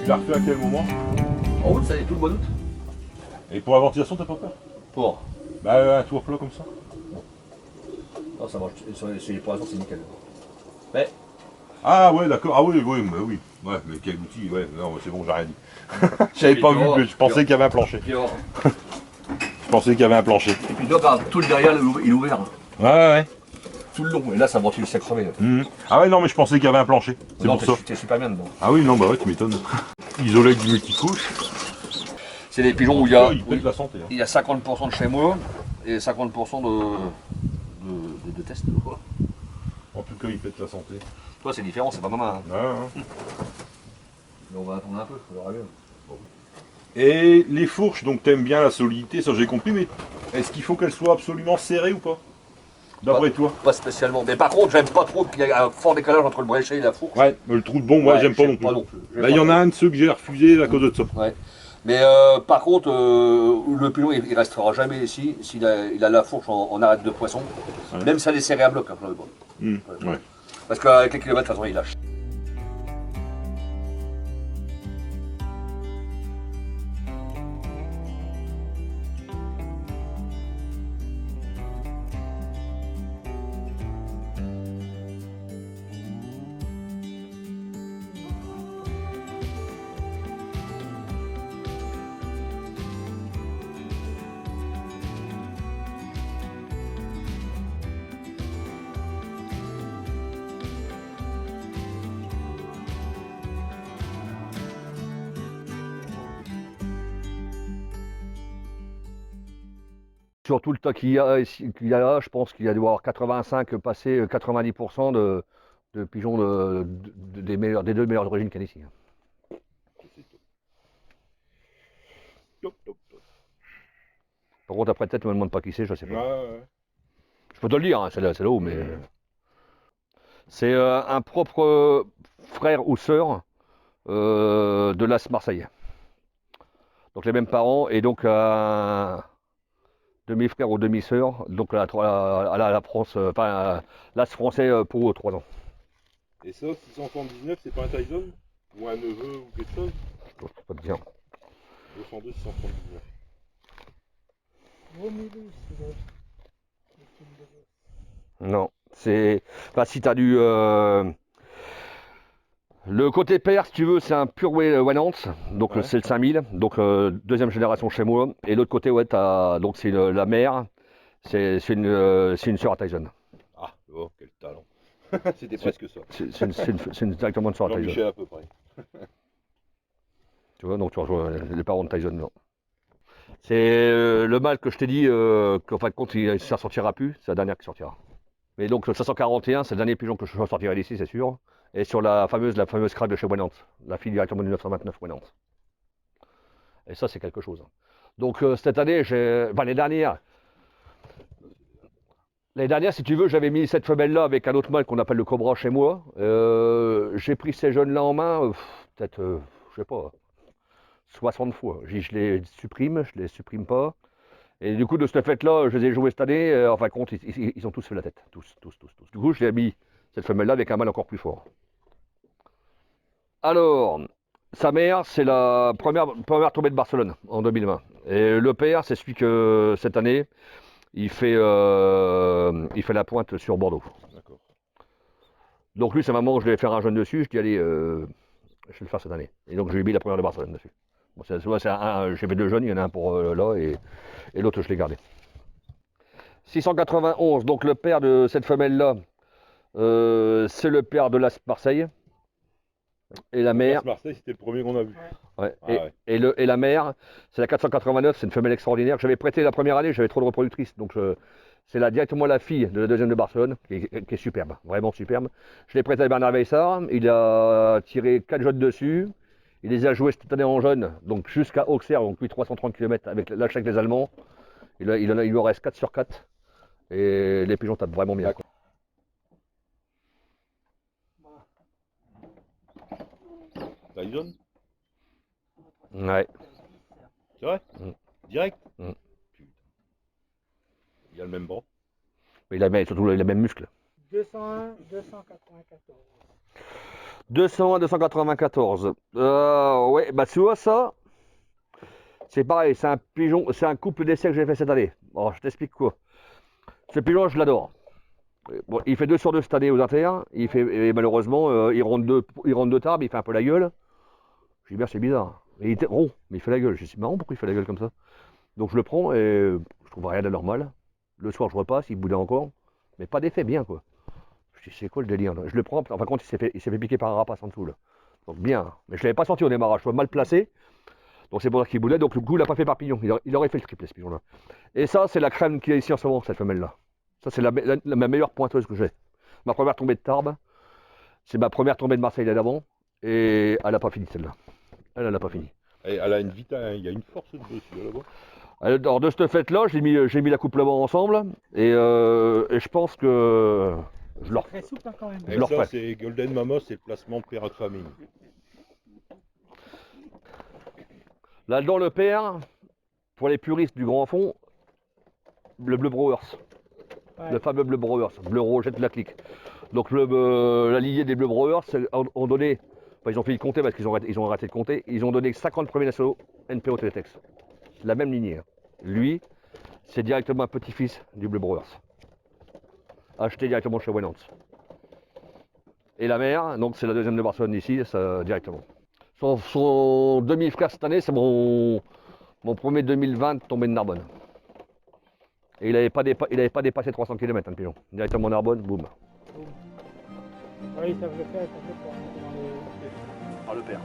Tu l'as refait à quel moment? En août, ça est tout le mois d'août. Et pour la ventilation, t'as pas peur? Pour. Bah un toit plat comme ça. Non, ça marche. Pour l'instant, c'est nickel. Mais. Ah ouais d'accord, ah oui, oui, bah oui. Ouais, mais quel outil, ouais, non c'est bon, j'ai rien dit. J'avais pas vu, mais je pensais qu'il y avait un plancher. Je pensais qu'il y avait un plancher. Et puis là, regarde, tout le derrière, il est ouvert. Ouais, ouais. Tout le long. Et là, ça ventile sec crevé. Ah ouais, non, mais je pensais qu'il y avait un plancher. C'est Non, pour ça. t'es super bien dedans. Ah oui, non, bah ouais, tu m'étonnes. Isolé du multicouche. C'est des pigeons où il y a, Il pète la santé. Hein. il y a 50% de chez moi et 50% de test. Quoi. En tout cas, il pète la santé. Toi, c'est différent, c'est pas maman. Hein. Ouais, ouais. Mais on va attendre un peu, on verra bien. Bon. Et les fourches, donc t'aimes bien la solidité, ça j'ai compris, mais est-ce qu'il faut qu'elles soient absolument serrées ou pas? D'après toi? Pas spécialement. Mais par contre, j'aime pas trop qu'il y ait un fort décalage entre le bréchet et la fourche. Ouais, le trou de bon, moi j'aime pas non plus. Bah, il y en a un de ceux que j'ai refusé à cause de ça. Ouais. Mais par contre, le pilon il restera jamais ici s'il a la fourche en arête de poisson, Ouais. même si elle est serrée à bloc. Hein, Ouais. Parce qu'avec les kilomètres, de toute façon, il lâche. Sur tout le tas qu'il y a, je pense qu'il y a dû avoir 85 passé 90% de pigeons des deux meilleures origines qu'il y a ici. Par contre, après, peut-être, ne me demande pas qui c'est, je sais pas. Ouais. Je peux te le dire, hein, c'est là-haut, mais. C'est un propre frère ou sœur de l'As Marseille. Donc les mêmes parents, et donc un demi-frère ou demi-sœur, donc la France, l'As français pour 3 ans. Et ça, 679, c'est pas un Tyson? Ou un neveu ou quelque chose? Je peux pas te dire. 202, 679. Non, c'est. Enfin, si t'as du. Le côté père, si tu veux, c'est un pur Wenance, donc Ouais. c'est le 5000, donc deuxième génération chez moi. Et l'autre côté, ouais, donc c'est la mère, c'est une sœur à Tyson. Ah, oh, quel talent. C'était presque ça. C'est directement une sœur à Tyson. Jean-Michel à peu près. Tu vois, donc tu rejoins les parents de Tyson. Non. C'est le mâle que je t'ai dit qu'en fin de compte, il ne sortira plus, c'est la dernière qui sortira. Mais donc le 541, c'est le dernier pigeon que je sortirai d'ici, c'est sûr. Et sur la fameuse craque de chez Wenance, la fille directement du 929 Wenance. Et ça, c'est quelque chose. Donc cette année, enfin l'année dernière, si tu veux, j'avais mis cette femelle-là avec un autre mâle qu'on appelle le Cobra chez moi. J'ai pris ces jeunes-là en main, peut-être, je sais pas, 60 fois. Je les supprime pas. Et du coup, de ce fait-là, je les ai joués cette année. En fin de compte, ils ont tous fait la tête. Tous. Du coup, je l'ai mis cette femelle-là avec un mâle encore plus fort. Alors, sa mère, c'est la première tombée de Barcelone en 2020. Et le père, c'est celui que cette année, il fait la pointe sur Bordeaux. D'accord. Donc lui, c'est maman, je devais faire un jeune dessus. Je dis, allez, je vais le faire cette année. Et donc, je lui ai mis la première de Barcelone dessus. Bon, j'ai fait 2 jeunes, il y en a un pour là et l'autre, je l'ai gardé. 691, donc le père de cette femelle-là, c'est le père de l'As Marseille. Et la mère. Marseille, c'était le premier qu'on a vu. Ouais. Ah, ouais. Et la mère, c'est la 489, c'est une femelle extraordinaire. J'avais prêté la première année, j'avais trop de reproductrices. Donc c'est directement la fille de la deuxième de Barcelone, qui est superbe, vraiment superbe. Je l'ai prêté à Bernard Weissard, il a tiré 4 jeunes dessus. Il les a joués cette année en jeune, donc jusqu'à Auxerre, donc lui 330 km avec l'achat avec les Allemands. Il lui reste 4 sur 4. Et les pigeons tapent vraiment bien. Tyson? Ouais. C'est vrai? Direct? Mm. Putain. Il a le même bras. Mais surtout il a les mêmes muscles. 201, 294. 201, 294. Ouais, bah tu vois ça, c'est pareil, c'est un pigeon, c'est un couple d'essais que j'ai fait cette année. Alors je t'explique quoi. Ce pigeon, je l'adore. Bon, il fait 2 sur 2 cette année aux inter. Et malheureusement, il rentre de tard, il fait un peu la gueule. Je dis bien, c'est bizarre. Et il était rond, mais il fait la gueule. Je dis, c'est marrant pourquoi il fait la gueule comme ça. Donc je le prends et je trouve rien d'anormal. Le soir, je repasse, il boudait encore. Mais pas d'effet, bien quoi. Je dis, c'est quoi le délire là? Je le prends, enfin, quand il s'est fait piquer par un rapace en dessous là. Donc bien. Mais je l'avais pas senti au démarrage, je suis mal placé. Donc c'est pour ça qu'il boulait. Donc le coup, il n'a pas fait papillon. Il aurait fait le triple, ce pigeon là. Et ça, c'est la crème qu'il y a ici en ce moment, cette femelle là. Ça, c'est ma meilleure pointeuse que j'ai. Ma première tombée de Tarbes, c'est ma première tombée de Marseille d'avant. Et elle n'a pas fini celle-là. Elle n'a pas fini. Elle a une vita, hein, il y a une force dessus là-bas. Alors de cette fête-là, j'ai mis l'accouplement ensemble. Et je pense que je leur Très souple hein, quand même. Et ça, c'est Golden Mama, c'est le placement père de famille. Là, dans le père, pour les puristes du grand fond, le bleu Brewers. Ouais. Le fameux bleu Brewers, bleu rojette de la clique. Donc la lignée des bleu Brewers, ont donné, enfin, ils ont fait compter parce qu'ils ont arrêté de compter, ils ont donné 50 premiers nationaux NPO Télétex. La même lignée. Hein. Lui, c'est directement un petit-fils du bleu Brewers. Acheté directement chez Wenance. Et la mère, donc c'est la deuxième de Barcelone ici, ça, directement. Son demi-frère cette année, c'est mon premier 2020 tombé de Narbonne. Et il n'avait pas dépassé 300 km, le pigeon. Directement Narbonne, boum. Oui, ils savent le faire, ils savent le faire. Ah, le père.